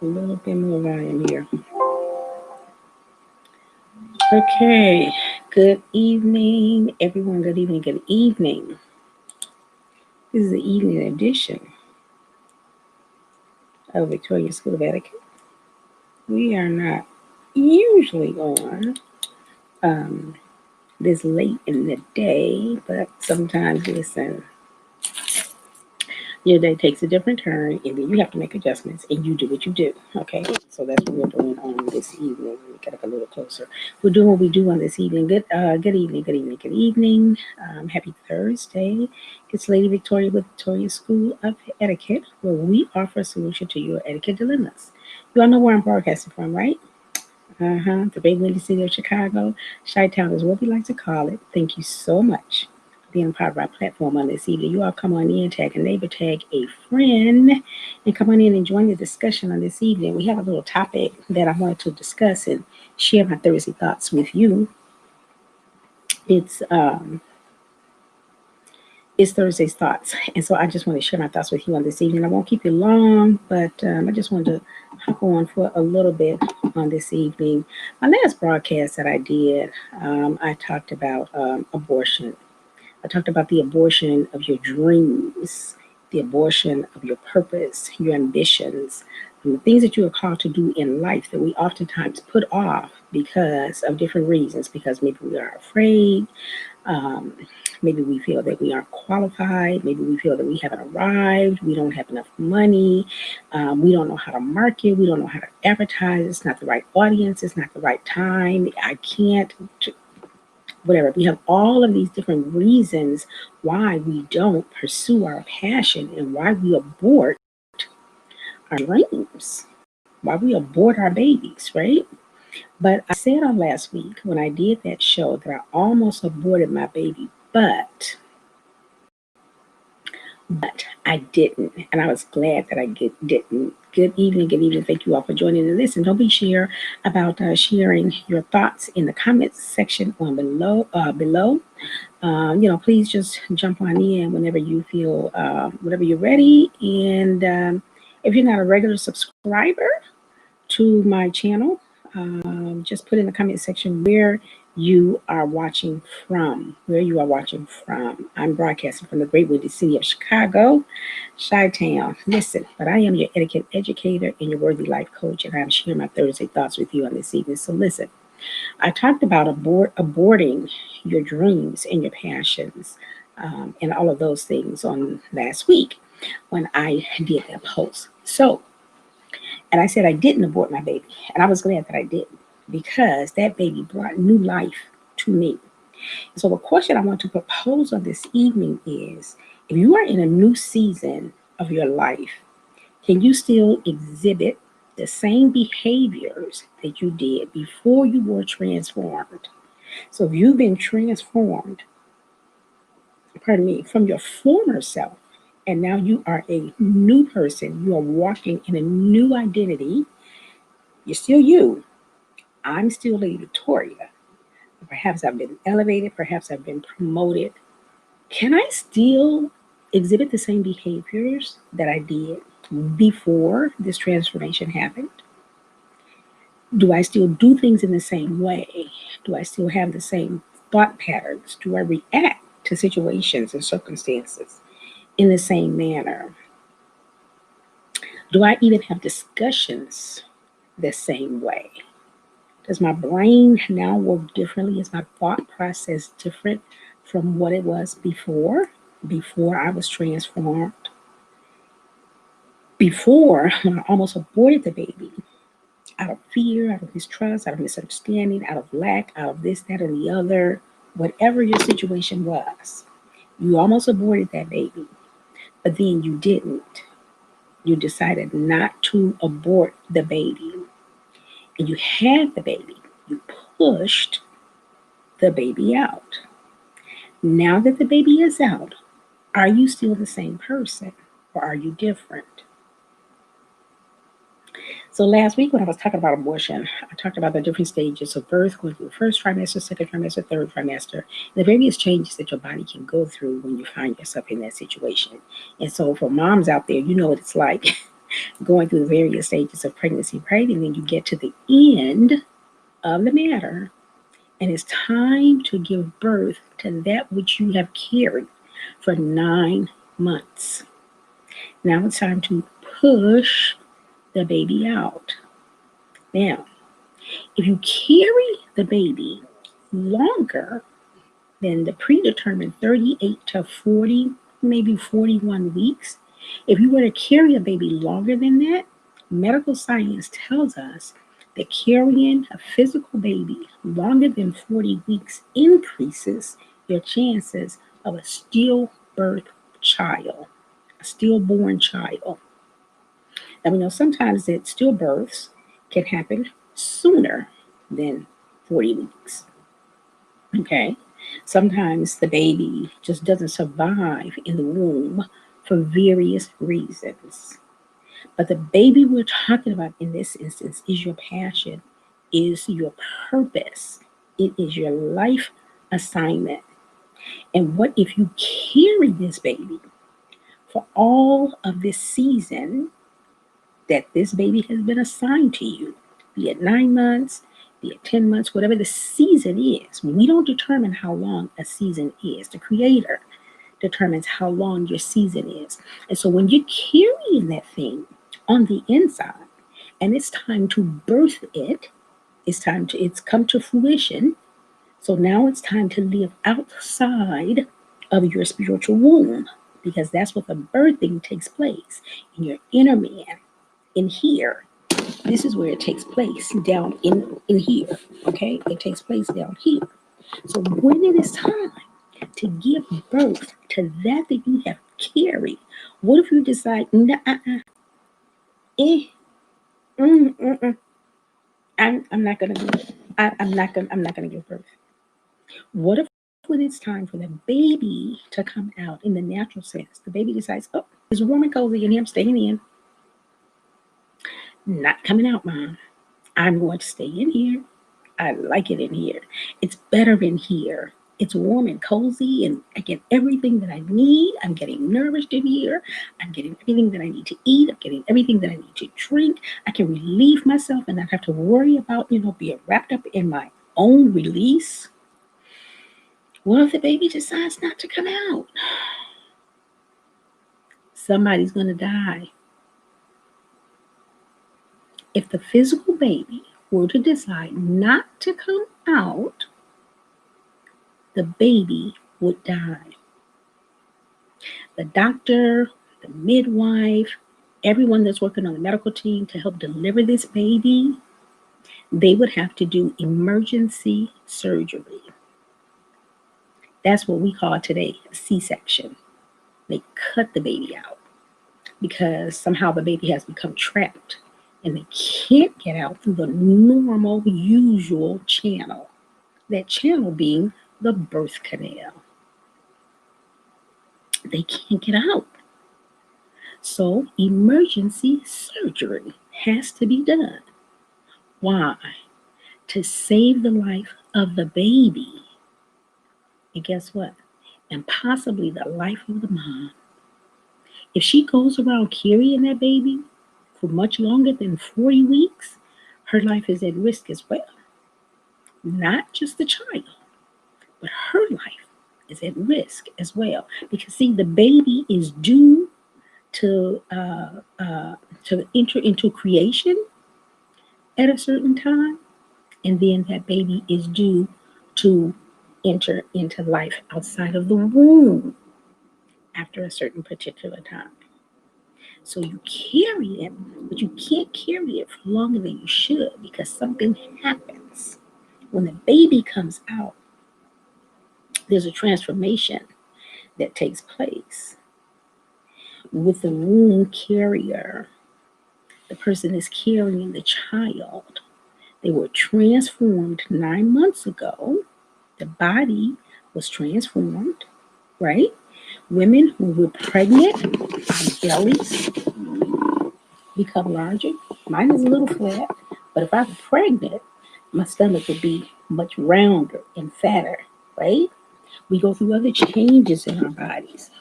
A little bit more volume here. Okay. Good evening, everyone. Good evening. Good evening. This is the evening edition of Victoria School of Etiquette. We are not usually on um, this late in the day, but sometimes, listen, your day takes a different turn, and then you have to make adjustments, and you do what you do. Okay, so that's what we're doing on this evening. Let me get up a little closer. We're doing what we do on this evening. Good evening, good evening, good evening. Happy Thursday. It's Lady Victoria with Victoria School of Etiquette, where we offer a solution to your etiquette dilemmas. You all know where I'm broadcasting from, right? The big windy city of Chicago. Chi-Town is what we like to call it. Thank you so much for being a part of our platform on this evening. You all come on in, tag a neighbor, tag a friend, and come on in and join the discussion on this evening. We have a little topic that I wanted to discuss and share my Thursday thoughts with you. It's um, it's Thursday's thoughts, and so I just want to share my thoughts with you on this evening. I won't keep you long, but I just wanted to hop on for a little bit on this evening. My last broadcast that I did, I talked about abortion. I talked about the abortion of your dreams, the abortion of your purpose, your ambitions, and the things that you are called to do in life that we oftentimes put off because of different reasons. Because maybe we are afraid, um, maybe we feel that we aren't qualified. Maybe we feel that we haven't arrived. We don't have enough money. We don't know how to market. We don't know how to advertise. It's not the right audience. It's not the right time. I can't, whatever. We have all of these different reasons why we don't pursue our passion and why we abort our dreams, why we abort our babies, right? But I said on last week when I did that show that I almost aborted my baby, but I didn't, and I was glad that didn't. Good evening, good evening. Thank you all for joining and listen. Don't be sure about sharing your thoughts in the comments section on below. Please just jump on in whenever you feel, whenever you're ready. And if you're not a regular subscriber to my channel, just put in the comment section where you are watching from. Where you are watching from. I'm broadcasting from the great windy city of Chicago, Chi-Town. Listen, but I am your etiquette educator and your worthy life coach, and I'm sharing my Thursday thoughts with you on this evening. So listen, I talked about aborting your dreams and your passions, and all of those things on last week when I did that post. And I said I didn't abort my baby. And I was glad that I didn't because that baby brought new life to me. So the question I want to propose on this evening is if you are in a new season of your life, can you still exhibit the same behaviors that you did before you were transformed? So if you've been transformed, pardon me, from your former self, and now you are a new person, you are walking in a new identity, you're still you. I'm still Lady Victoria. Perhaps I've been elevated, perhaps I've been promoted. Can I still exhibit the same behaviors that I did before this transformation happened? Do I still do things in the same way? Do I still have the same thought patterns? Do I react to situations and circumstances in the same manner? Do I even have discussions the same way? Does my brain now work differently? Is my thought process different from what it was before I was transformed? Before, when I almost aborted the baby, out of fear, out of mistrust, out of misunderstanding, out of lack, out of this, that, and the other, whatever your situation was, you almost aborted that baby, but then you didn't. You decided not to abort the baby, and you had the baby. You pushed the baby out. Now that the baby is out, are you still the same person or are you different? So last week when I was talking about abortion, I talked about the different stages of birth, going through the first trimester, second trimester, third trimester, and the various changes that your body can go through when you find yourself in that situation. And so for moms out there, you know what it's like. going through the various stages of pregnancy, right? And then you get to the end of the matter, and it's time to give birth to that which you have carried for 9 months. Now it's time to push the baby out. Now, if you carry the baby longer than the predetermined 38 to 40, maybe 41 weeks, if you were to carry a baby longer than that, medical science tells us that carrying a physical baby longer than 40 weeks increases your chances of a stillbirth child, a stillborn child. Now, we know sometimes that stillbirths can happen sooner than 40 weeks. Okay. Sometimes the baby just doesn't survive in the womb for various reasons. But the baby we're talking about in this instance is your passion, is your purpose, it is your life assignment. And what if you carry this baby for all of this season that this baby has been assigned to you, be it 9 months, be it 10 months, whatever the season is. We don't determine how long a season is. The Creator determines how long your season is. And so when you're carrying that thing on the inside and it's time to birth it, it's come to fruition. So now it's time to live outside of your spiritual womb, because that's what the birthing takes place in your inner man, in here. This is where it takes place, down in here. Okay, it takes place down here. So when it is time to give birth to that you have carried, what if you decide, nah, eh, mm, mm, mm, I'm not gonna do it. I'm not gonna give birth. What if when it's time for the baby to come out in the natural sense, the baby decides, oh, it's warm and cozy in here, I'm staying in. Not coming out, mom. I'm going to stay in here. I like it in here. It's better in here. It's warm and cozy, and I get everything that I need. I'm getting nourished in here. I'm getting everything that I need to eat. I'm getting everything that I need to drink. I can relieve myself and not have to worry about, being wrapped up in my own release. What if the baby decides not to come out? Somebody's going to die. If the physical baby were to decide not to come out, the baby would die. The doctor, the midwife, everyone that's working on the medical team to help deliver this baby, they would have to do emergency surgery. That's what we call today a C-section. They cut the baby out because somehow the baby has become trapped and they can't get out through the normal, usual channel. That channel being the birth canal. They can't get out. So emergency surgery has to be done. Why? To save the life of the baby. And guess what? And possibly the life of the mom. If she goes around carrying that baby for much longer than 40 weeks, her life is at risk as well. Not just the child, but her life is at risk as well. Because see, the baby is due to enter into creation at a certain time, and then that baby is due to enter into life outside of the womb after a certain particular time. So you carry it, but you can't carry it for longer than you should because something happens. When the baby comes out, there's a transformation that takes place. With the womb carrier, the person is carrying the child. They were transformed 9 months ago. The body was transformed, right? Women, when we're pregnant, our bellies become larger. Mine is a little flat, but if I were pregnant, my stomach would be much rounder and fatter, right? We go through other changes in our bodies.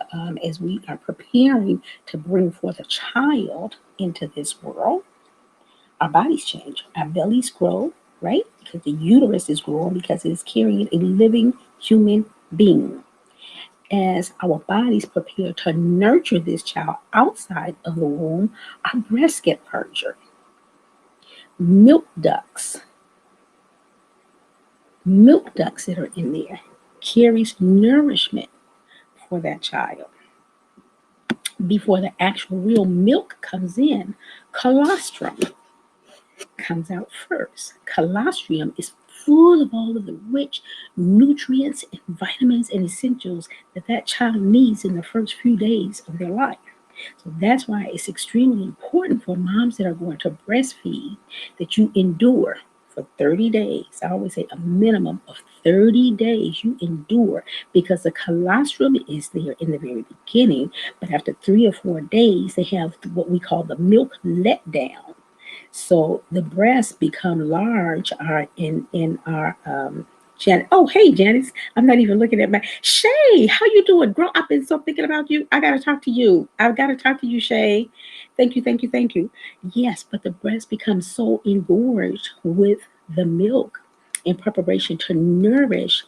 as we are preparing to bring forth a child into this world, our bodies change, our bellies grow, right? Because the uterus is growing because it is carrying a living human being. As our bodies prepare to nurture this child outside of the womb, our breasts get larger. Milk ducts, milk ducts that are in there carries nourishment for that child. Before the actual real milk comes in, colostrum comes out first. Colostrum is full of all of the rich nutrients and vitamins and essentials that that child needs in the first few days of their life. So that's why it's extremely important for moms that are going to breastfeed that you endure for 30 days. I always say a minimum of 30 days you endure because the colostrum is there in the very beginning, but after 3 or 4 days, they have what we call the milk letdown. So the breasts become large are in our Janet. Oh, hey, Janice. I'm not even looking at my Shay. How you doing, girl? I've been so thinking about you. I gotta talk to you. I've got to talk to you, Shay. Thank you, thank you, thank you. Yes, but the breast becomes so engorged with the milk in preparation to nourish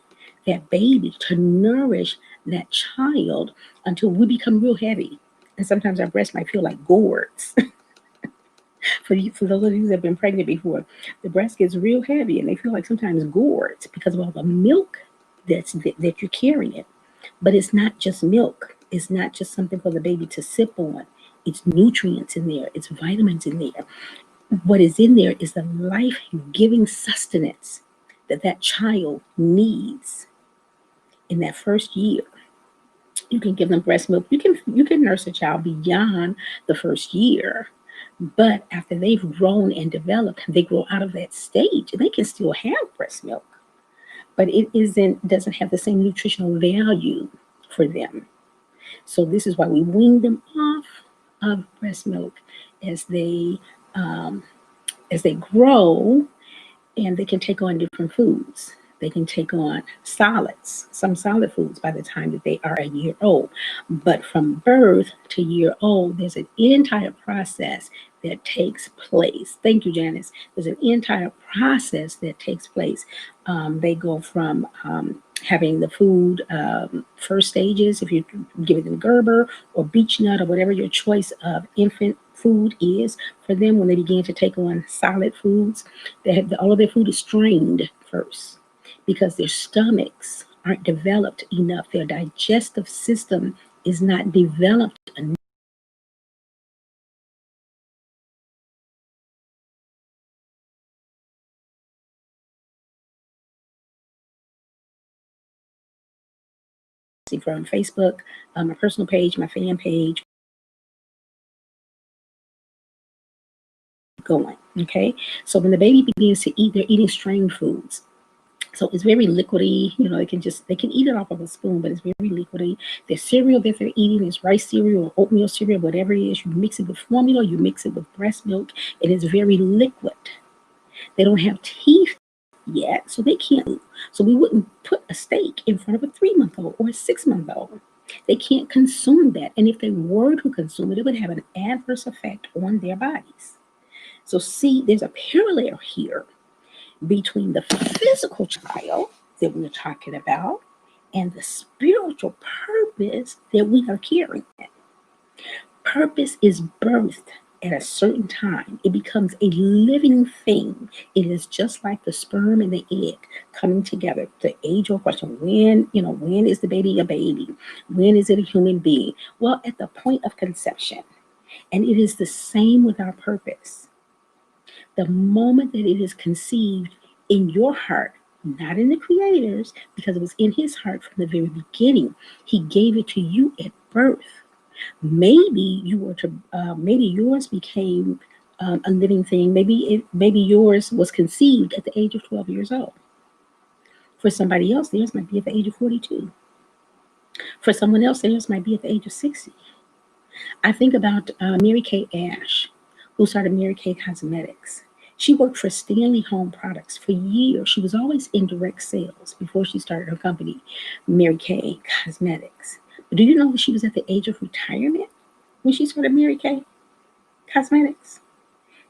that baby, to nourish that child until we become real heavy. And sometimes our breasts might feel like gourds. For those of you that have been pregnant before, the breast gets real heavy and they feel like sometimes gourds because of all the milk that you're carrying. But it's not just milk. It's not just something for the baby to sip on. It's nutrients in there. It's vitamins in there. What is in there is the life-giving sustenance that that child needs in that first year. You can give them breast milk. You can nurse a child beyond the first year, but after they've grown and developed, they grow out of that stage. They can still have breast milk, but it isn't doesn't have the same nutritional value for them. So this is why we wean them off of breast milk as they um, as they grow, and they can take on different foods. They can take on solids, some solid foods by the time that they are a year old. But from birth to year old, there's an entire process that takes place. Thank you, Janice. There's an entire process that takes place. They go from having the food first stages, if you give it them Gerber or beech nut or whatever your choice of infant food is for them when they begin to take on solid foods. All of their food is strained first because their stomachs aren't developed enough. Their digestive system is not developed enough from Facebook, my personal page, my fan page, going. Okay. So when the baby begins to eat, they're eating strained foods. So it's very liquidy. They can eat it off of a spoon, but it's very liquidy. The cereal that they're eating is rice cereal or oatmeal cereal, whatever it is. You mix it with formula, you mix it with breast milk. It is very liquid. They don't have teeth yet, so they can't. So we wouldn't put a steak in front of a 3 month old or a 6 month old. They can't consume that. And if they were to consume it, it would have an adverse effect on their bodies. So see, there's a parallel here between the physical child that we're talking about and the spiritual purpose that we are carrying. Purpose is birthed at a certain time. It becomes a living thing. It is just like the sperm and the egg coming together. The age old question, when is the baby a baby? When is it a human being? Well, at the point of conception. And it is the same with our purpose. The moment that it is conceived in your heart, not in the Creator's, because it was in His heart from the very beginning. He gave it to you at birth. Maybe yours became a living thing. Maybe yours was conceived at the age of 12 years old. For somebody else, theirs might be at the age of 42. For someone else, theirs might be at the age of 60. I think about Mary Kay Ash, who started Mary Kay Cosmetics. She worked for Stanley Home Products for years. She was always in direct sales before she started her company, Mary Kay Cosmetics. Do you know that she was at the age of retirement when she started Mary Kay Cosmetics?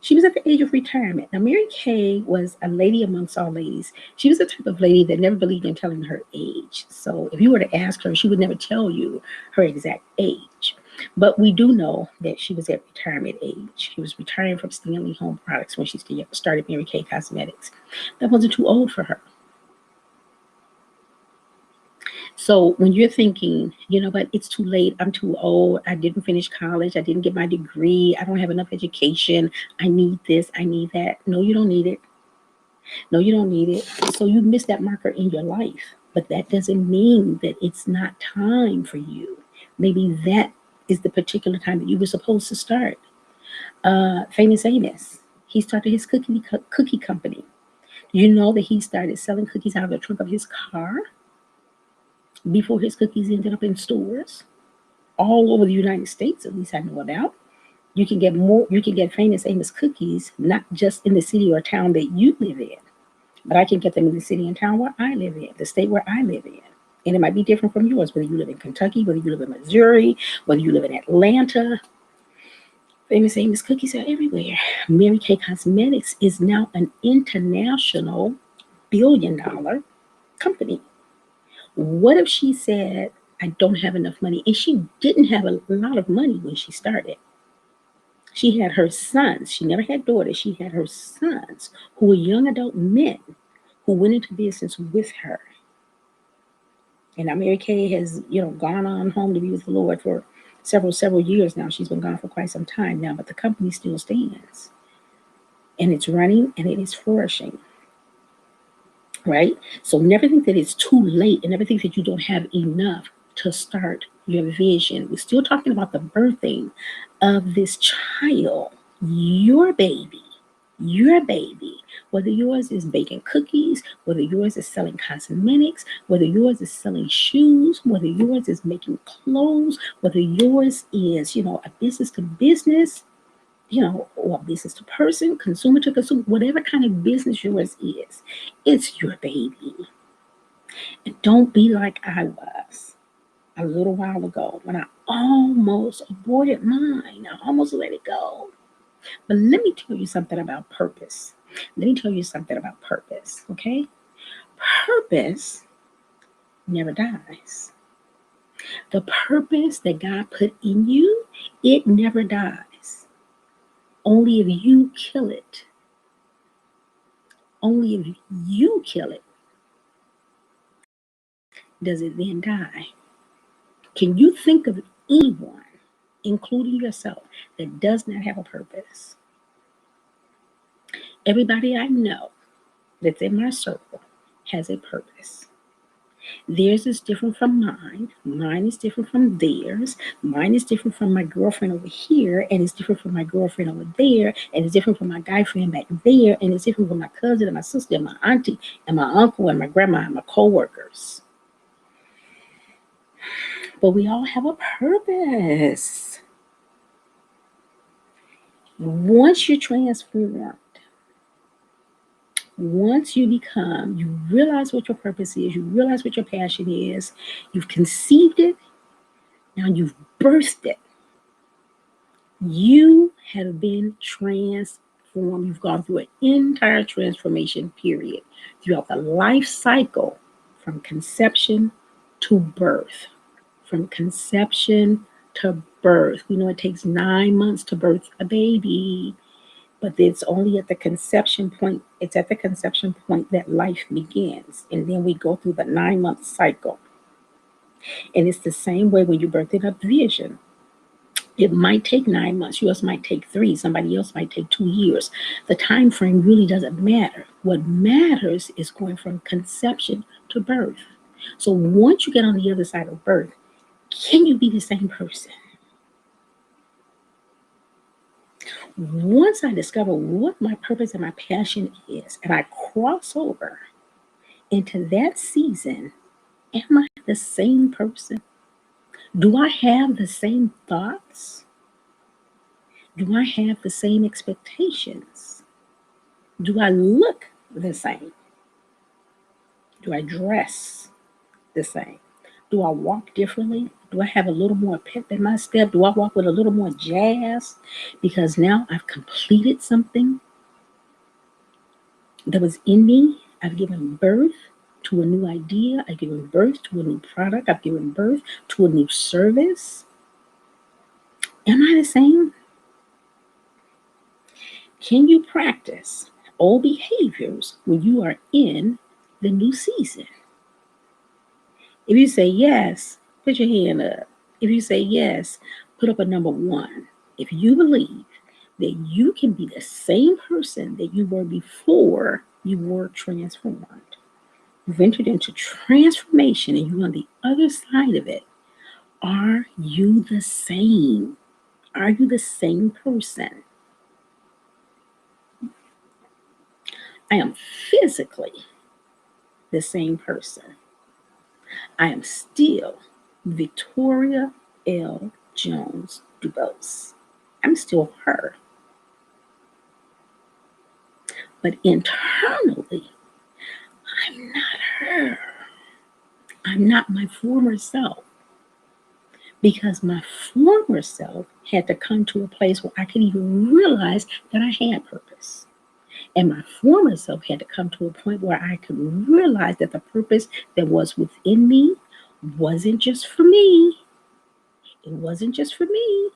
She was at the age of retirement. Now, Mary Kay was a lady amongst all ladies. She was the type of lady that never believed in telling her age. So if you were to ask her, she would never tell you her exact age. But we do know that she was at retirement age. She was retiring from Stanley Home Products when she started Mary Kay Cosmetics. That wasn't too old for her. So when you're thinking, you know what, it's too late, I'm too old, I didn't finish college, I didn't get my degree, I don't have enough education, I need this, I need that. No, you don't need it. No, you don't need it. So you missed that marker in your life. But that doesn't mean that it's not time for you. Maybe that is the particular time that you were supposed to start. Famous Amos, he started his cookie company. You know that he started selling cookies out of the trunk of his car before his cookies ended up in stores all over the United States, at least I know about. You can get Famous Amos cookies, not just in the city or town that you live in, but I can get them in the city and town where I live in, the state where I live in. And it might be different from yours, whether you live in Kentucky, whether you live in Missouri, whether you live in Atlanta. Famous Amos cookies are everywhere. Mary Kay Cosmetics is now an international $1 billion company. What if she said, I don't have enough money? And she didn't have a lot of money when she started. She had her sons. She never had daughters. She had her sons who were young adult men who went into business with her. And now Mary Kay has, gone on home to be with the Lord for several years now. She's been gone for quite some time now, but the company still stands. And it's running and it is flourishing. Right? So never think that it's too late and never think that you don't have enough to start your vision. We're still talking about the birthing of this child, your baby, whether yours is baking cookies, whether yours is selling cosmetics, whether yours is selling shoes, whether yours is making clothes, whether yours is, a business to business, or business to person, consumer to consumer, whatever kind of business yours is, it's your baby. And don't be like I was a little while ago when I almost aborted mine. I almost let it go. But let me tell you something about purpose. Okay? Purpose never dies. The purpose that God put in you, it never dies. Only if you kill it. Only if you kill it does it then die. Can you think of anyone, including yourself, that does not have a purpose? Everybody I know that's in my circle has a purpose. Theirs is different from mine. Mine is different from theirs. Mine is different from my girlfriend over here, and it's different from my girlfriend over there, and it's different from my guy friend back there, and it's different from my cousin and my sister and my auntie and my uncle and my grandma and my co-workers. But we all have a purpose. Once you're transformed, once you realize what your purpose is, you realize what your passion is, you've conceived it, now you've birthed it. You have been transformed. You've gone through an entire transformation period throughout the life cycle from conception to birth. From conception to birth. We know it takes 9 months to birth a baby. But it's only at the conception point, it's at the conception point that life begins. And then we go through the 9-month cycle. And it's the same way when you're birthing a vision. It might take 9 months, yours might take 3, somebody else might take 2 years. The time frame really doesn't matter. What matters is going from conception to birth. So once you get on the other side of birth, can you be the same person? Once I discover what my purpose and my passion is, and I cross over into that season, am I the same person? Do I have the same thoughts? Do I have the same expectations? Do I look the same? Do I dress the same? Do I walk differently? Do I have a little more pep in my step? Do I walk with a little more jazz? Because now I've completed something that was in me. I've given birth to a new idea. I've given birth to a new product. I've given birth to a new service. Am I the same? Can you practice old behaviors when you are in the new season? If you say yes, put your hand up. If you say yes, put up a number one. If you believe that you can be the same person that you were before you were transformed, you've entered into transformation and you're on the other side of it. Are you the same? Are you the same person? I am physically the same person. I am still Victoria L. Jones Dubose. I'm still her. But internally, I'm not her. I'm not my former self because my former self had to come to a place where I could even realize that I had purpose. And my former self had to come to a point where I could realize that the purpose that was within me wasn't just for me. It wasn't just for me,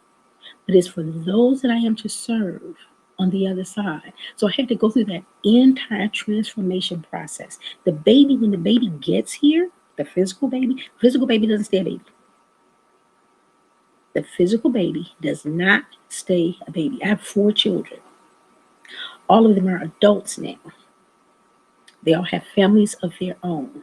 but it's for those that I am to serve on the other side. So I had to go through that entire transformation process. The baby, when the baby gets here, the physical baby doesn't stay a baby. The physical baby does not stay a baby. I have 4 children. All of them are adults now. They all have families of their own.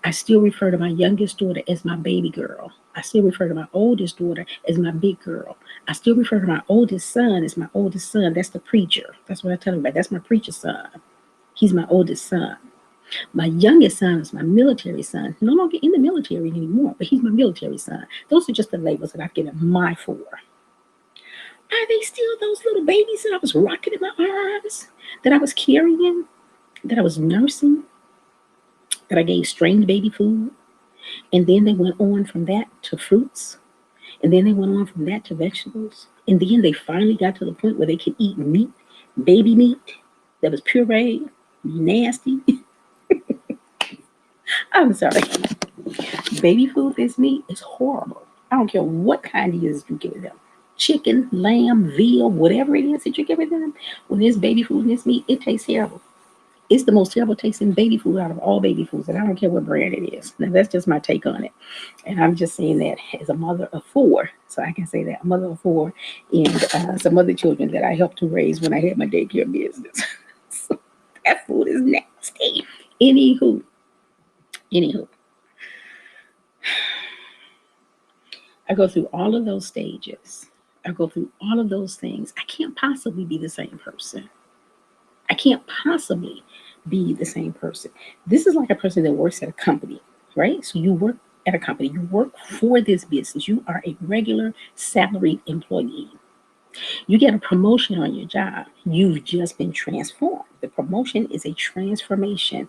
I still refer to my youngest daughter as my baby girl. I still refer to my oldest daughter as my big girl. I still refer to my oldest son as my oldest son. That's the preacher. That's what I tell him about. That's my preacher son. He's my oldest son. My youngest son is my military son. No longer in the military anymore, but he's my military son. Those are just the labels that I've given my 4. Are they still those little babies that I was rocking in my arms, that I was carrying, that I was nursing, that I gave strained baby food? And then they went on from that to fruits. And then they went on from that to vegetables. And then they finally got to the point where they could eat meat, baby meat that was pureed, nasty. I'm sorry. Baby food that's meat is horrible. I don't care what kind it is you give them. Chicken, lamb, veal, whatever it is that you're giving them. When it's baby food and it's meat, it tastes terrible. It's the most terrible tasting baby food out of all baby foods, and I don't care what brand it is. Now, that's just my take on it. And I'm just saying that as a mother of 4, so I can say that, a mother of 4, and some other children that I helped to raise when I had my daycare business. So that food is nasty. Anywho, I go through all of those stages. I go through all of those things. I can't possibly be the same person. I can't possibly be the same person. This is like a person that works at a company, right? So you work at a company, you work for this business, you are a regular salaried employee. You get a promotion on your job, you've just been transformed. The promotion is a transformation.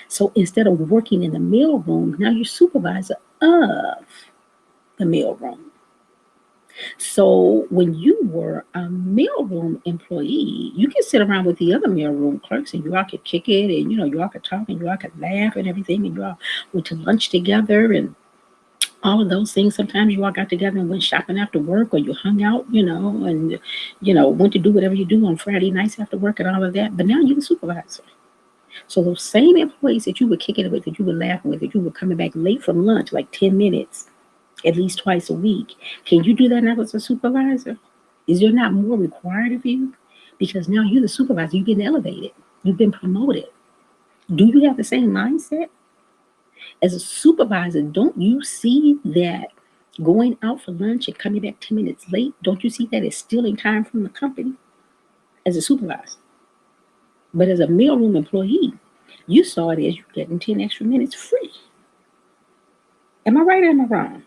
So instead of working in the mailroom, now you're supervisor of the mailroom. So when you were a mailroom employee, you could sit around with the other mailroom clerks and you all could kick it and you all could talk and you all could laugh and everything and you all went to lunch together and all of those things. Sometimes you all got together and went shopping after work or you hung out, and went to do whatever you do on Friday nights after work and all of that. But now you're the supervisor. So those same employees that you were kicking it with, that you were laughing with, that you were coming back late from lunch, like 10 minutes, at least twice a week. Can you do that now as a supervisor? Is there not more required of you? Because now you're the supervisor, you've been elevated, you've been promoted. Do you have the same mindset? As a supervisor, don't you see that going out for lunch and coming back 10 minutes late, don't you see that it's stealing time from the company as a supervisor? But as a mailroom employee, you saw it as you getting 10 extra minutes free. Am I right or am I wrong?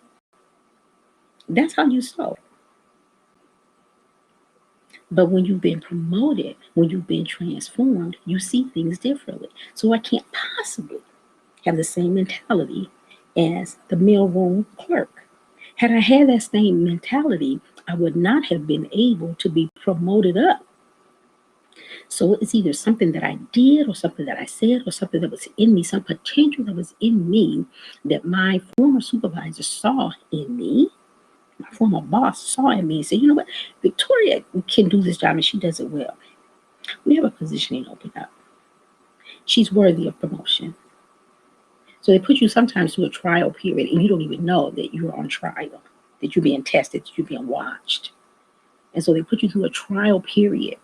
That's how you saw it. But when you've been promoted, when you've been transformed, you see things differently. So I can't possibly have the same mentality as the mailroom clerk. Had I had that same mentality, I would not have been able to be promoted up. So it's either something that I did or something that I said or something that was in me, some potential that was in me that my former supervisor saw in me, my former boss saw in me and said, you know what, Victoria can do this job and she does it well. We have a positioning open up. She's worthy of promotion. So they put you sometimes through a trial period and you don't even know that you're on trial, that you're being tested, that you're being watched. And so they put you through a trial period.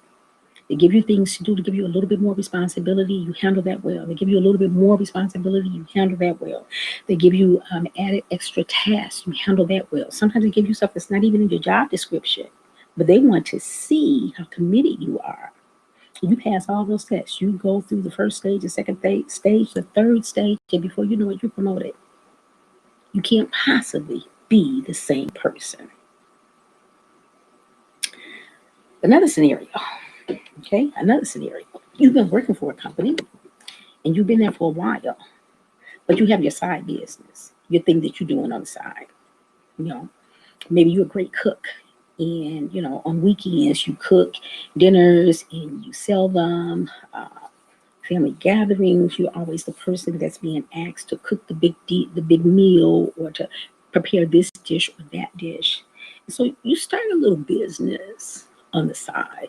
They give you things to do to give you a little bit more responsibility. You handle that well. They give you a little bit more responsibility. You handle that well. They give you added extra tasks. You handle that well. Sometimes they give you stuff that's not even in your job description, but they want to see how committed you are. You pass all those tests. You go through the first stage, the second stage, the third stage, and before you know it, you're promoted. You can't possibly be the same person. Another scenario. Okay, another scenario. You've been working for a company and you've been there for a while, but you have your side business, your thing that you're doing on the side. You know, maybe you're a great cook and, you know, on weekends you cook dinners and you sell them. Family gatherings, you're always the person that's being asked to cook the big meal or to prepare this dish or that dish. And so you start a little business on the side.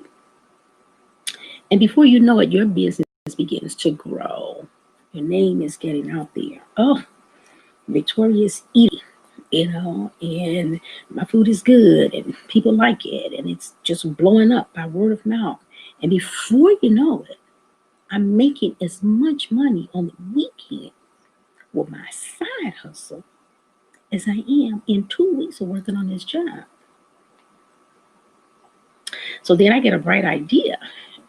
And before you know it, your business begins to grow. Your name is getting out there. Oh, Victoria's eating, you know, and my food is good and people like it and it's just blowing up by word of mouth. And before you know it, I'm making as much money on the weekend with my side hustle as I am in 2 weeks of working on this job. So then I get a bright idea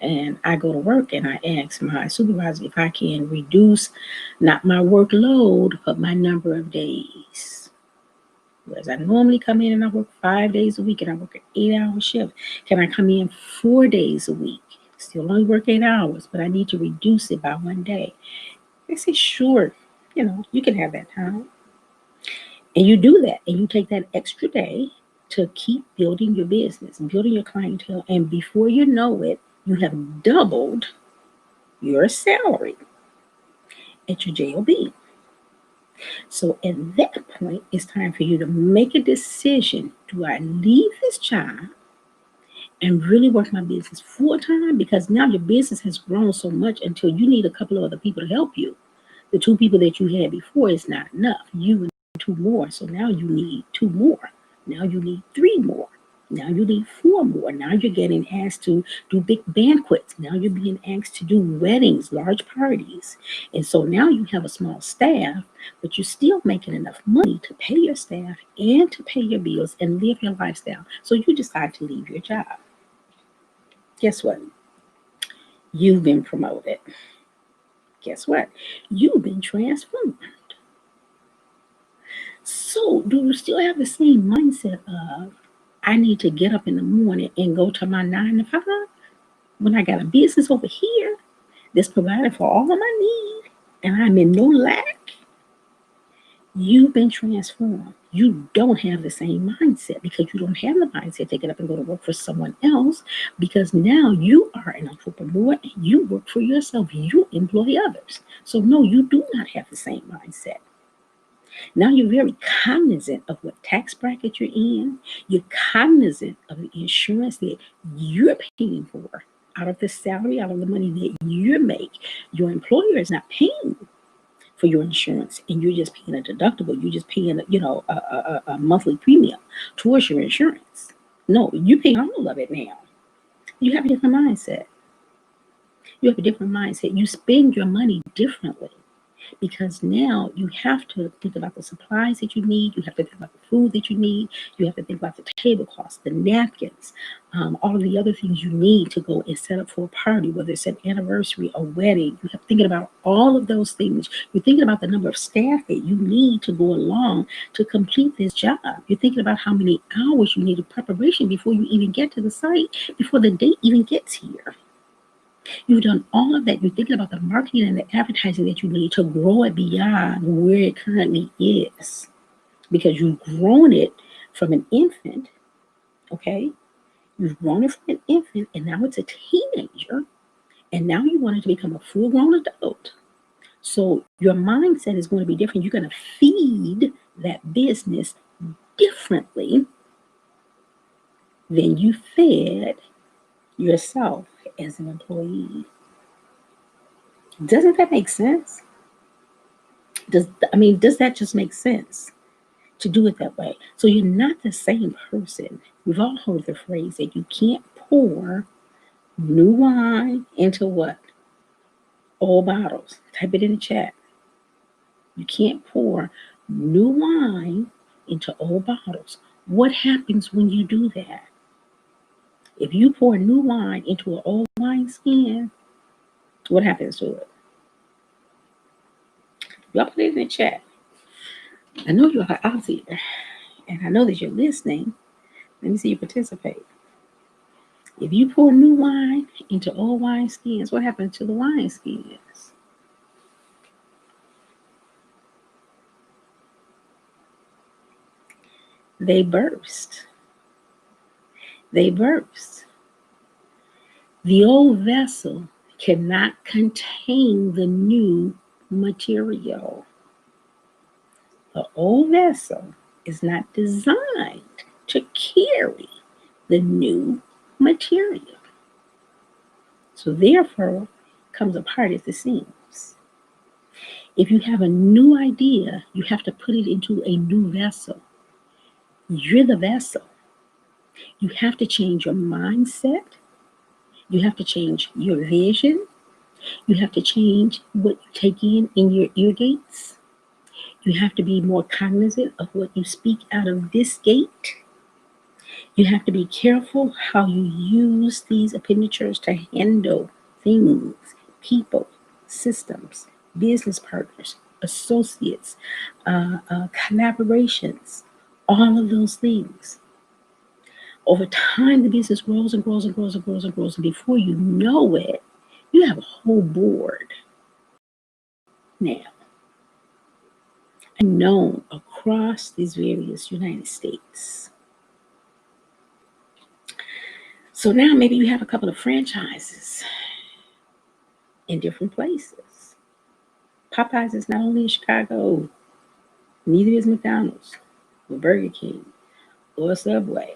and I go to work and I ask my supervisor if I can reduce not my workload, but my number of days. Whereas I normally come in and I work 5 days a week and I work an 8-hour shift. Can I come in 4 days a week? Still only work 8 hours, but I need to reduce it by 1 day. They say, sure, you know, you can have that time. And you do that and you take that extra day to keep building your business, building your clientele. And before you know it, you have doubled your salary at your JOB. So at that point, it's time for you to make a decision. Do I leave this job and really work my business full time? Because now your business has grown so much until you need a couple of other people to help you. The 2 people that you had before is not enough. You and 2 more. So now you need 2 more. Now you need 3 more. Now you need 4 more. Now you're getting asked to do big banquets. Now you're being asked to do weddings, large parties. And so now you have a small staff, but you're still making enough money to pay your staff and to pay your bills and live your lifestyle. So you decide to leave your job. Guess what? You've been promoted. Guess what? You've been transformed. So do you still have the same mindset of, I need to get up in the morning and go to my 9 to 5 when I got a business over here that's providing for all of my needs and I'm in no lack? You've been transformed. You don't have the same mindset because you don't have the mindset to get up and go to work for someone else, because now you are an entrepreneur and you work for yourself. You employ others. So no, you do not have the same mindset. Now you're very cognizant of what tax bracket you're in. You're cognizant of the insurance that you're paying for out of the salary, out of the money that you make. Your employer is not paying for your insurance, and you're just paying a deductible. You're just paying, a monthly premium towards your insurance. No, you pay all of it now. You have a different mindset. You have a different mindset. You spend your money differently. Because now you have to think about the supplies that you need. You have to think about the food that you need. You have to think about the tablecloths, the napkins, all of the other things you need to go and set up for a party, whether it's an anniversary, a wedding. You have to think about all of those things. You're thinking about the number of staff that you need to go along to complete this job. You're thinking about how many hours you need of preparation before you even get to the site, before the date even gets here. You've done all of that. You're thinking about the marketing and the advertising that you need to grow it beyond where it currently is, because you've grown it from an infant, okay? You've grown it from an infant, and now it's a teenager, and now you want it to become a full grown adult. So your mindset is going to be different. You're going to feed that business differently than you fed yourself as an employee. Doesn't that make sense? Does that just make sense to do it that way? So you're not the same person. We've all heard the phrase that you can't pour new wine into what? Old bottles. Type it in the chat. You can't pour new wine into old bottles. What happens when you do that? If you pour new wine into an old wine skin, what happens to it? Y'all put it in the chat. I know you're out here, and I know that you're listening. Let me see you participate. If you pour new wine into old wine skins, what happens to the wine skins? They burst. They burst. The old vessel cannot contain the new material. The old vessel is not designed to carry the new material. So therefore, comes apart at the seams. If you have a new idea, you have to put it into a new vessel. You're the vessel. You have to change your mindset. You have to change your vision. You have to change what you take in your ear gates. You have to be more cognizant of what you speak out of this gate. You have to be careful how you use these appenditures to handle things, people, systems, business partners, associates, collaborations, all of those things. Over time, the business grows and grows and grows and grows and grows. And before you know it, you have a whole board now known across these various United States. So now maybe you have a couple of franchises in different places. Popeyes is not only in Chicago, neither is McDonald's or Burger King or Subway.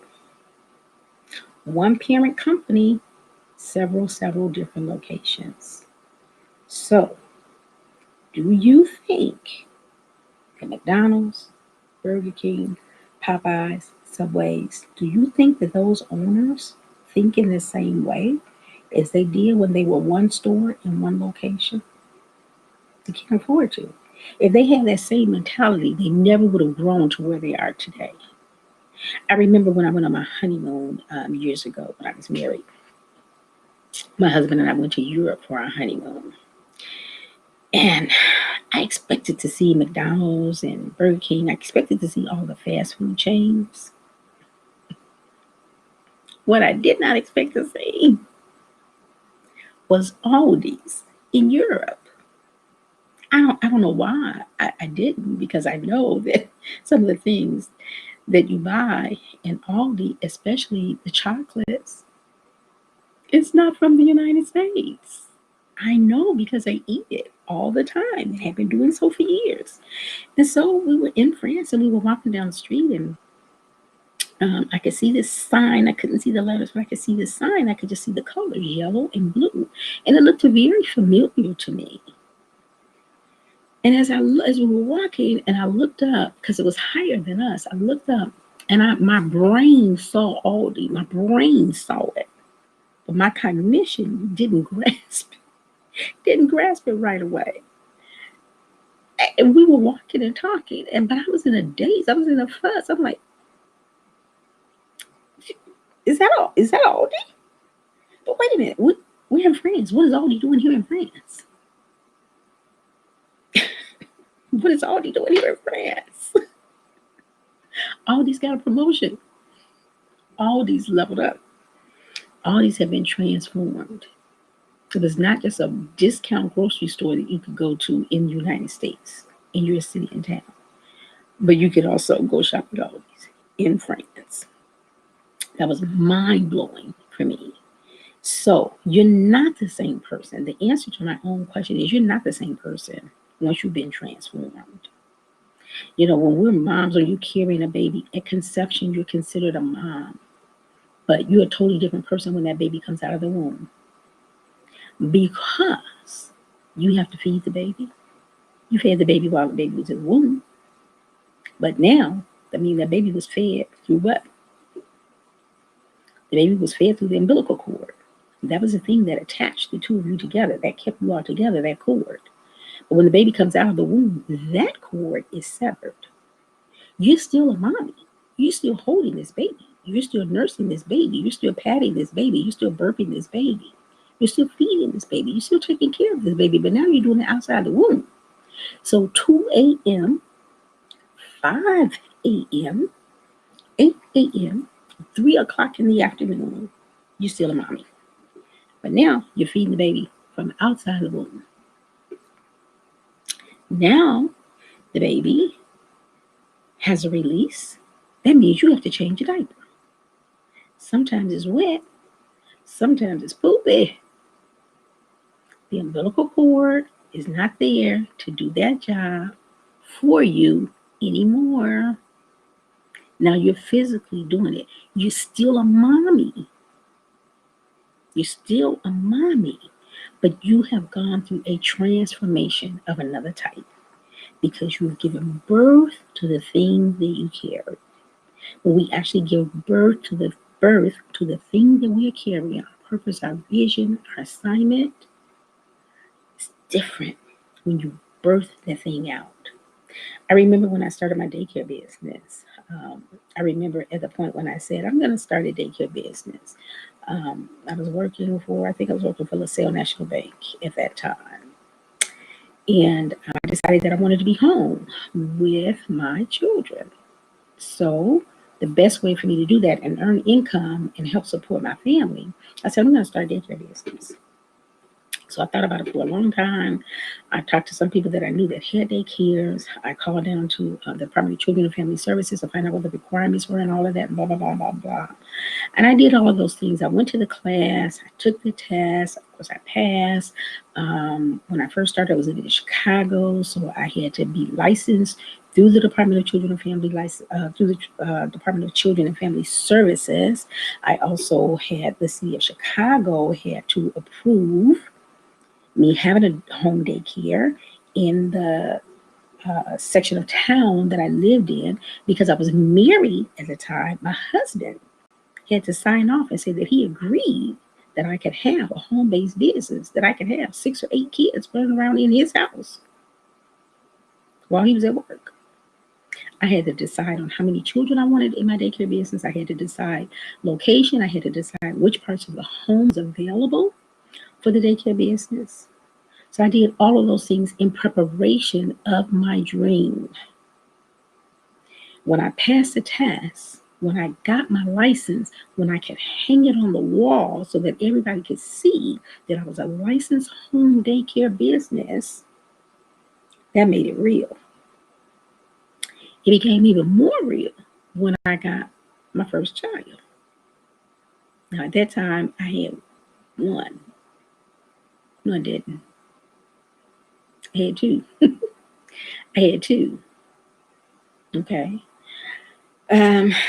One parent company, several different locations. So, do you think that McDonald's, Burger King, Popeyes, Subways, do you think that those owners think in the same way as they did when they were one store in one location? They can't afford to. If they had that same mentality, they never would have grown to where they are today. I remember when I went on my honeymoon years ago when I was married. My husband and I went to Europe for our honeymoon. And I expected to see McDonald's and Burger King. I expected to see all the fast food chains. What I did not expect to see was Aldi's in Europe. I don't know why I didn't, because I know that some of the things that you buy in Aldi, especially the chocolates, it's not from the United States. I know because I eat it all the time and have been doing so for years. And so we were in France and we were walking down the street, and I could see this sign. I couldn't see the letters, but I could see this sign. I could just see the colors, yellow and blue. And it looked very familiar to me. And as we were walking, and I looked up because it was higher than us, I looked up, and my brain saw Aldi. My brain saw it, but my cognition didn't grasp it right away. And we were walking and talking, but I was in a daze. I was in a fuss. I'm like, is that Aldi? But wait a minute, we're in France. What is Aldi doing here in France? What is Aldi doing here in France? Aldi's got a promotion. Aldi's leveled up. Aldi's have been transformed. It was not just a discount grocery store that you could go to in the United States, in your city and town, but you could also go shop at Aldi's in France. That was mind blowing for me. So you're not the same person. The answer to my own question is you're not the same person once you've been transformed. When we're moms or you carrying a baby at conception, you're considered a mom, but you're a totally different person when that baby comes out of the womb because you have to feed the baby. You fed the baby while the baby was in the womb, but now that baby was fed through what? The baby was fed through the umbilical cord. That was the thing that attached the two of you together, that kept you all together, that cord. But when the baby comes out of the womb, that cord is severed. You're still a mommy. You're still holding this baby. You're still nursing this baby. You're still patting this baby. You're still burping this baby. You're still feeding this baby. You're still taking care of this baby. But now you're doing it outside the womb. So 2 a.m., 5 a.m., 8 a.m., 3 o'clock in the afternoon, you're still a mommy. But now you're feeding the baby from outside the womb. Now the baby has a release. That means you have to change a diaper. Sometimes it's wet. Sometimes it's poopy. The umbilical cord is not there to do that job for you anymore. Now you're physically doing it. You're still a mommy. You're still a mommy. But you have gone through a transformation of another type because you have given birth to the thing that you carry. When we actually give birth to the thing that we are carrying, our purpose, our vision, our assignment, it's different when you birth that thing out. I remember when I started my daycare business. I remember at the point when I said, I'm going to start a daycare business. I was working for LaSalle National Bank at that time. And I decided that I wanted to be home with my children. So the best way for me to do that and earn income and help support my family, I said, I'm going to start a daycare business. So I thought about it for a long time. I talked to some people that I knew that had daycares. I called down to the Department of Children and Family Services to find out what the requirements were and all of that, and blah, blah, blah, blah, blah. And I did all of those things. I went to the class. I took the test. Of course, I passed. When I first started, I was in Chicago, so I had to be licensed through the Department of Children and Family Department of Children and Family Services. I also had the city of Chicago had to approve me having a home daycare in the section of town that I lived in because I was married at the time. My husband had to sign off and say that he agreed that I could have a home-based business, that I could have 6 or 8 kids running around in his house while he was at work. I had to decide on how many children I wanted in my daycare business. I had to decide location. I had to decide which parts of the home was available for the daycare business. So I did all of those things in preparation of my dream. When I passed the test, when I got my license, when I could hang it on the wall so that everybody could see that I was a licensed home daycare business, that made it real. It became even more real when I got my first child. Now, at that time, I had one. No, I didn't. I had two. I had two. Okay.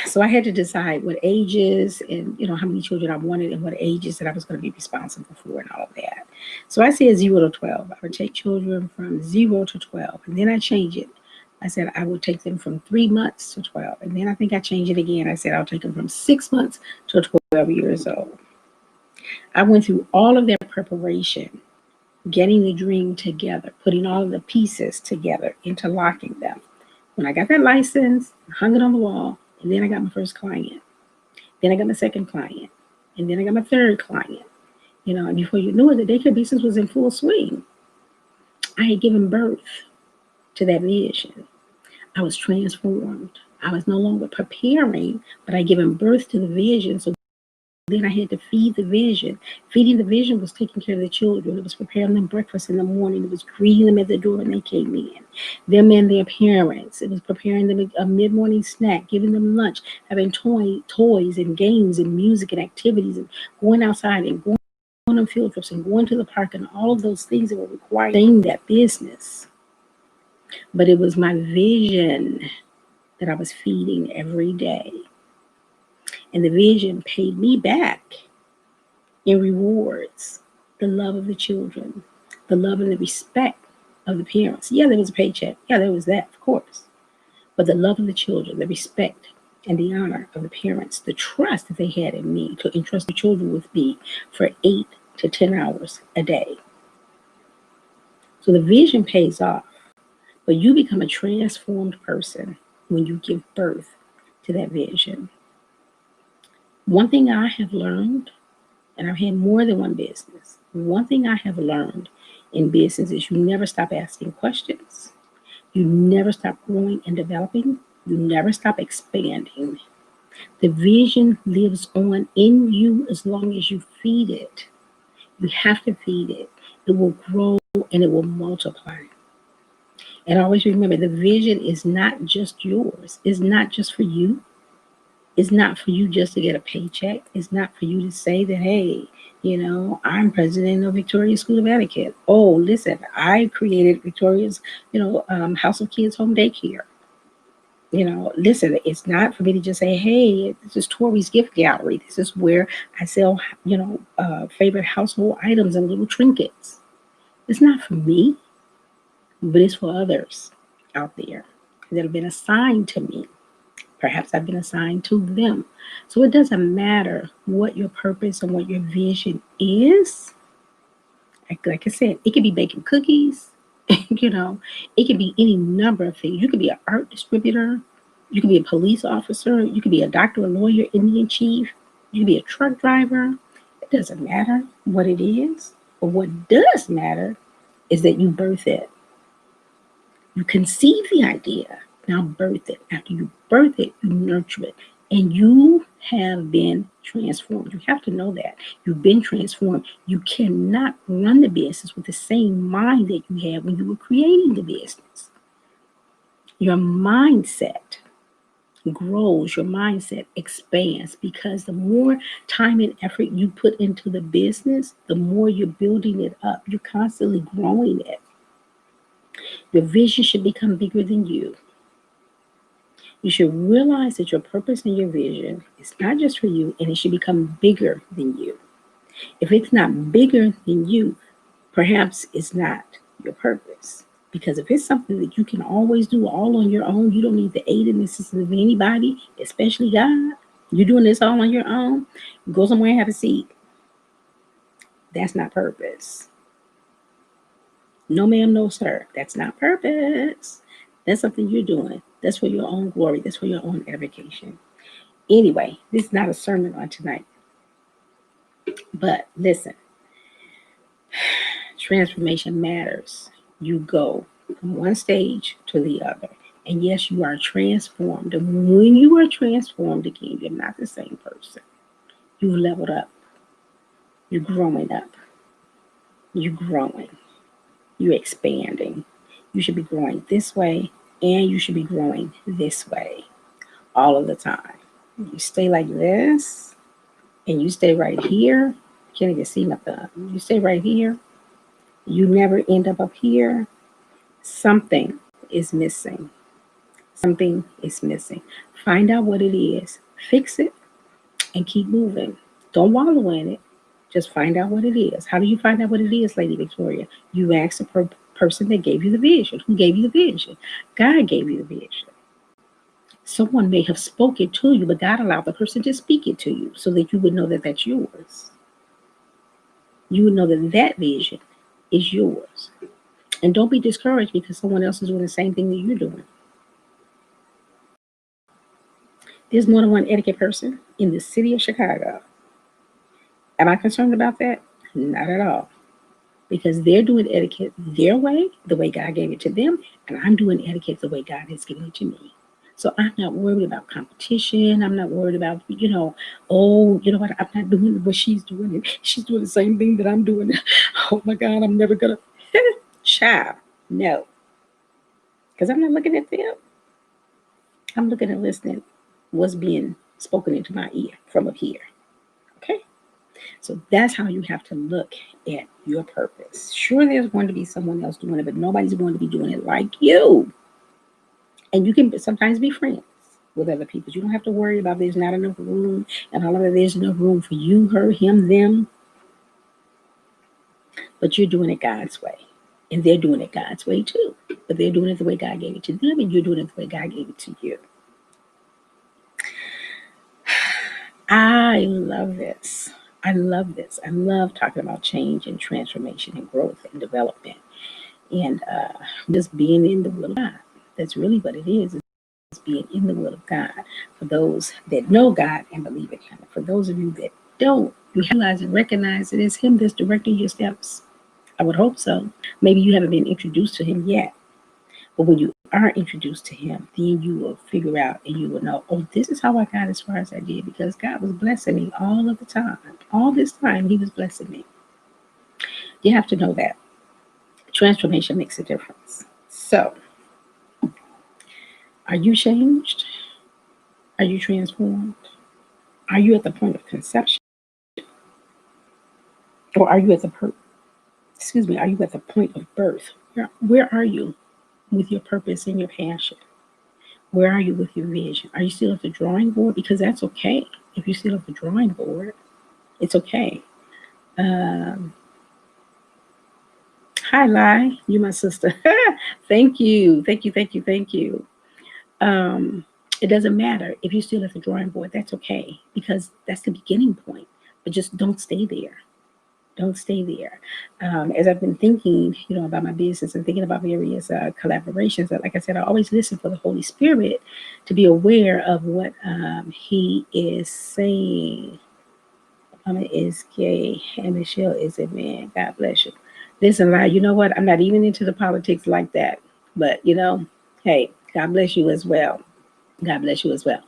So I had to decide what ages and, how many children I wanted and what ages that I was going to be responsible for and all of that. So I said 0 to 12. I would take children from 0 to 12. And then I changed it. I said I would take them from 3 months to 12. And then I think I changed it again. I said I'll take them from 6 months to 12 years old. I went through all of that preparation, getting the dream together, putting all of the pieces together, interlocking them. When I got that license, I hung it on the wall, and then I got my first client. Then I got my second client, and then I got my third client. And before you knew it, the daycare business was in full swing. I had given birth to that vision. I was transformed. I was no longer preparing, but I had given birth to the vision so Then I had to feed the vision. Feeding the vision was taking care of the children. It was preparing them breakfast in the morning. It was greeting them at the door when they came in. Them and their parents. It was preparing them a mid-morning snack, giving them lunch, having toys and games and music and activities, and going outside and going on field trips and going to the park and all of those things that were required in that business. But it was my vision that I was feeding every day. And the vision paid me back in rewards, the love of the children, the love and the respect of the parents. Yeah, there was a paycheck. Yeah, there was that, of course. But the love of the children, the respect and the honor of the parents, the trust that they had in me to entrust the children with me for 8 to 10 hours a day. So the vision pays off, but you become a transformed person when you give birth to that vision. One thing I have learned, and I've had more than one business, one thing I have learned in business is you never stop asking questions. You never stop growing and developing. You never stop expanding. The vision lives on in you as long as you feed it. You have to feed it. It will grow and it will multiply. And always remember the vision is not just yours, it's not just for you. It's not for you just to get a paycheck. It's not for you to say that, hey, I'm president of Victoria School of Etiquette. Oh, listen, I created Victoria's, House of Kids Home Daycare. Listen, it's not for me to just say, hey, this is Tori's gift gallery. This is where I sell, favorite household items and little trinkets. It's not for me, but it's for others out there that have been assigned to me. Perhaps I've been assigned to them. So it doesn't matter what your purpose and what your vision is. Like I said, it could be baking cookies. It could be any number of things. You could be an art distributor. You could be a police officer. You could be a doctor, a lawyer, Indian chief. You could be a truck driver. It doesn't matter what it is. But what does matter is that you birth it. You conceive the idea. Now birth it. After you birth it, you nurture it. And you have been transformed. You have to know that. You've been transformed. You cannot run the business with the same mind that you had when you were creating the business. Your mindset grows, your mindset expands, because the more time and effort you put into the business, the more you're building it up. You're constantly growing it. Your vision should become bigger than you. You should realize that your purpose and your vision is not just for you, and it should become bigger than you. If it's not bigger than you, perhaps it's not your purpose. Because if it's something that you can always do all on your own, you don't need the aid and assistance of anybody, especially God. You're doing this all on your own. Go somewhere and have a seat. That's not purpose. No, ma'am, no, sir. That's not purpose. That's something you're doing. That's for your own glory. That's for your own edification. Anyway, this is not a sermon on tonight. But listen, transformation matters. You go from one stage to the other. And yes, you are transformed. And when you are transformed again, you're not the same person. You've leveled up. You're growing up. You're growing. You're expanding. You should be growing this way, and you should be growing this way all of the time. You stay like this, and you stay right here. Can't even see nothing. You stay right here. You never end up here. Something is missing. Something is missing. Find out what it is. Fix it and keep moving. Don't wallow in it. Just find out what it is. How do you find out what it is, Lady Victoria? You ask the person that gave you the vision. Who gave you the vision? God gave you the vision. Someone may have spoken to you, but God allowed the person to speak it to you so that you would know that that's yours. You would know that that vision is yours. And don't be discouraged because someone else is doing the same thing that you're doing. There's more than one etiquette person in the city of Chicago. Am I concerned about that? Not at all. Because they're doing etiquette their way, the way God gave it to them, and I'm doing etiquette the way God has given it to me. So I'm not worried about competition. I'm not worried about, oh, you know what? I'm not doing what she's doing. And she's doing the same thing that I'm doing. Oh my God, I'm never going to. Child, no. Because I'm not looking at them. I'm looking and listening what's being spoken into my ear from up here. Okay? So that's how you have to look at your purpose. Sure, there's going to be someone else doing it, but nobody's going to be doing it like you. And you can sometimes be friends with other people. You don't have to worry about there's not enough room and all of that. There's enough room for you, her, him, them. But you're doing it God's way. And they're doing it God's way too. But they're doing it the way God gave it to them, and you're doing it the way God gave it to you. I love this. I love this. I love talking about change and transformation and growth and development and just being in the will of God. That's really what it is. It's being in the will of God. For those that know God and believe in Him. For those of you that don't, you realize and recognize it is Him that's directing your steps. I would hope so. Maybe you haven't been introduced to Him yet. But when you are introduced to Him, then you will figure out and you will know, oh, this is how I got as far as I did, because God was blessing me all of the time. All this time, He was blessing me. You have to know that. Transformation makes a difference. So, are you changed? Are you transformed? Are you at the point of conception? Or are you at the are you at the point of birth? Where are you with your purpose and your passion? Where are you with your vision? Are you still at the drawing board? Because that's okay. If you're still at the drawing board, it's okay. Hi, Lai. You my sister. Thank you. Thank you. Thank you. Thank you. It doesn't matter if you're still at the drawing board. That's okay, because that's the beginning point. But just don't stay there. Don't stay there. As I've been thinking, about my business and thinking about various collaborations, like I said, I always listen for the Holy Spirit to be aware of what He is saying. Mama is gay and Michelle is a man. God bless you. Listen, Lai, you know what? I'm not even into the politics like that. But, hey, God bless you as well. God bless you as well.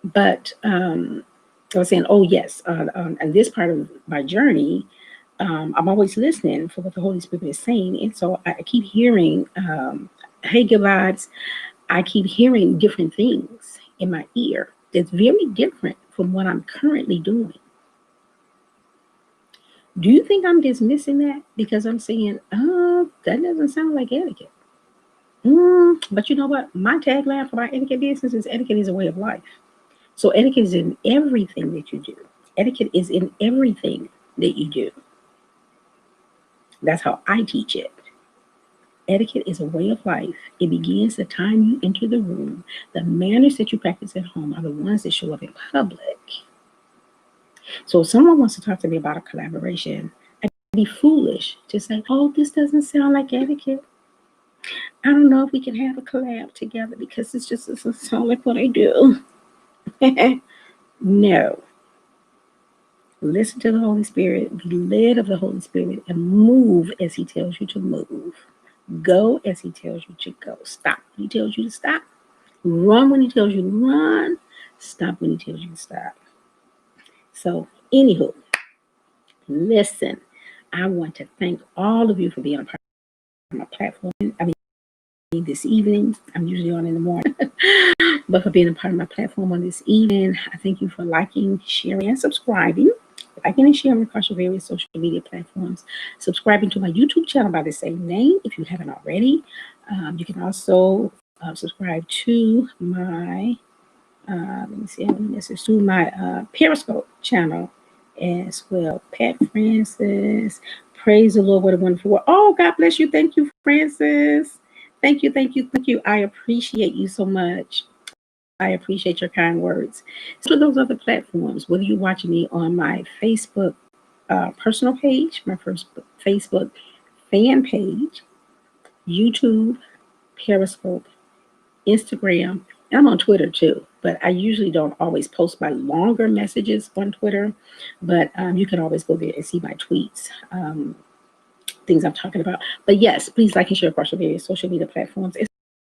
But I was saying, oh, yes, on this part of my journey, I'm always listening for what the Holy Spirit is saying. And so I keep hearing, hey, gods, I keep hearing different things in my ear that's very different from what I'm currently doing. Do you think I'm dismissing that because I'm saying, oh, that doesn't sound like etiquette? But you know what? My tagline for my etiquette business is etiquette is a way of life. So etiquette is in everything that you do. Etiquette is in everything that you do. That's how I teach it. Etiquette is a way of life. It begins the time you enter the room. The manners that you practice at home are the ones that show up in public. So if someone wants to talk to me about a collaboration, I'd be foolish to say, oh, this doesn't sound like etiquette. I don't know if we can have a collab together because this just doesn't sound like what I do. No. Listen to the Holy Spirit, be led of the Holy Spirit, and move as He tells you to move. Go as He tells you to go. Stop when He tells you to stop. Run when He tells you to run. Stop when He tells you to stop. So, anywho, listen, I want to thank all of you for being a part of my platform. This evening, I'm usually on in the morning, but for being a part of my platform on this evening, I thank you for liking, sharing, and subscribing. Liking and sharing across your various social media platforms. Subscribing to my YouTube channel by the same name if you haven't already. You can also subscribe to my let me see, this is to my Periscope channel as well. Pat Francis, praise the Lord, what a wonderful word. Oh, God bless you. Thank you, Francis. Thank you, thank you, thank you. I appreciate you so much. I appreciate your kind words. So those other platforms, whether you're watching me on my Facebook personal page, my first Facebook fan page, YouTube, Periscope, Instagram, and I'm on Twitter too, but I usually don't always post my longer messages on Twitter, but you can always go there and see my tweets, things I'm talking about. But yes, please like and share across your various social media platforms.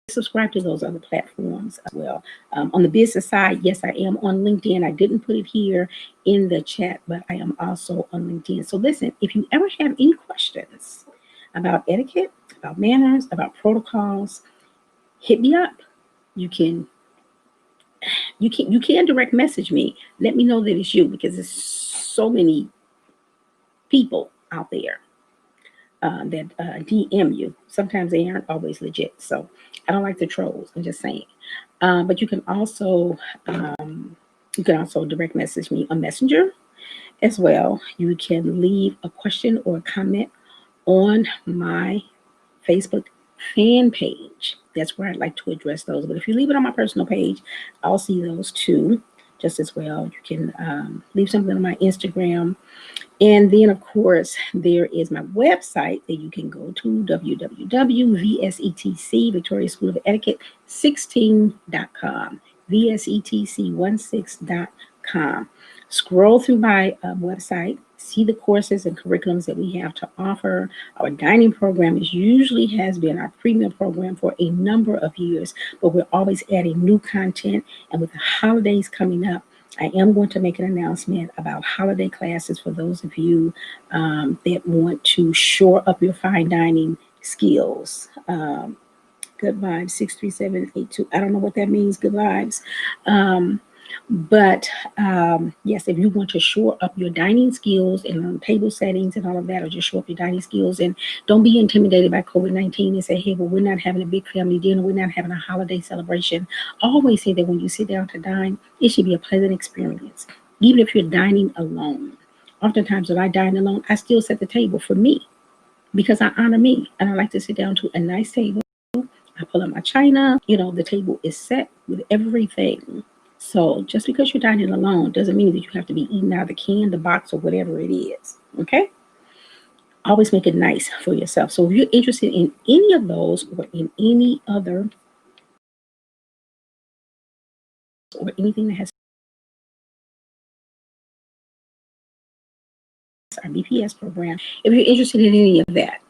subscribe to those other platforms as well. On the business side, yes, I am on LinkedIn. I didn't put it here in the chat, but I am also on LinkedIn. So listen, if you ever have any questions about etiquette, about manners, about protocols, hit me up. You can you can direct message me. Let me know that it's you, because there's so many people out there that DM you. Sometimes they aren't always legit. So I don't like the trolls. I'm just saying. But you can also direct message me on Messenger as well. You can leave a question or a comment on my Facebook fan page. That's where I'd like to address those. But if you leave it on my personal page, I'll see those too, just as well. You can leave something on my Instagram. And then, of course, there is my website that you can go to, www.VSETC, Victoria School of Etiquette 16.com, VSETC16.com. Scroll through my website, see the courses and curriculums that we have to offer. Our dining program usually has been our premium program for a number of years, but we're always adding new content. And with the holidays coming up, I am going to make an announcement about holiday classes for those of you that want to shore up your fine dining skills. Good vibes, 63782. I don't know what that means, good vibes. But yes, if you want to shore up your dining skills and learn table settings and all of that, or just shore up your dining skills, and don't be intimidated by COVID-19 and say, hey, well, we're not having a big family dinner, we're not having a holiday celebration. I always say that when you sit down to dine, it should be a pleasant experience, even if you're dining alone. Oftentimes when I dine alone, I still set the table for me because I honor me, and I like to sit down to a nice table. I pull out my china, the table is set with everything. So just because you're dining alone doesn't mean that you have to be eating out of the can, the box, or whatever it is. Okay? Always make it nice for yourself. So if you're interested in any of those or in any other or anything that has our BPS program, if you're interested in any of that,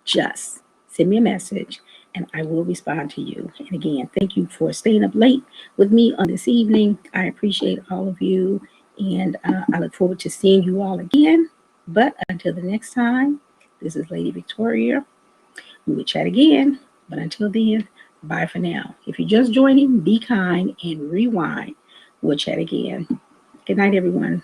just send me a message and I will respond to you. And again, thank you for staying up late with me on this evening. I appreciate all of you, and I look forward to seeing you all again. But until the next time, this is Lady Victoria. We will chat again. But until then, bye for now. If you're just joining, be kind and rewind. We'll chat again. Good night, everyone.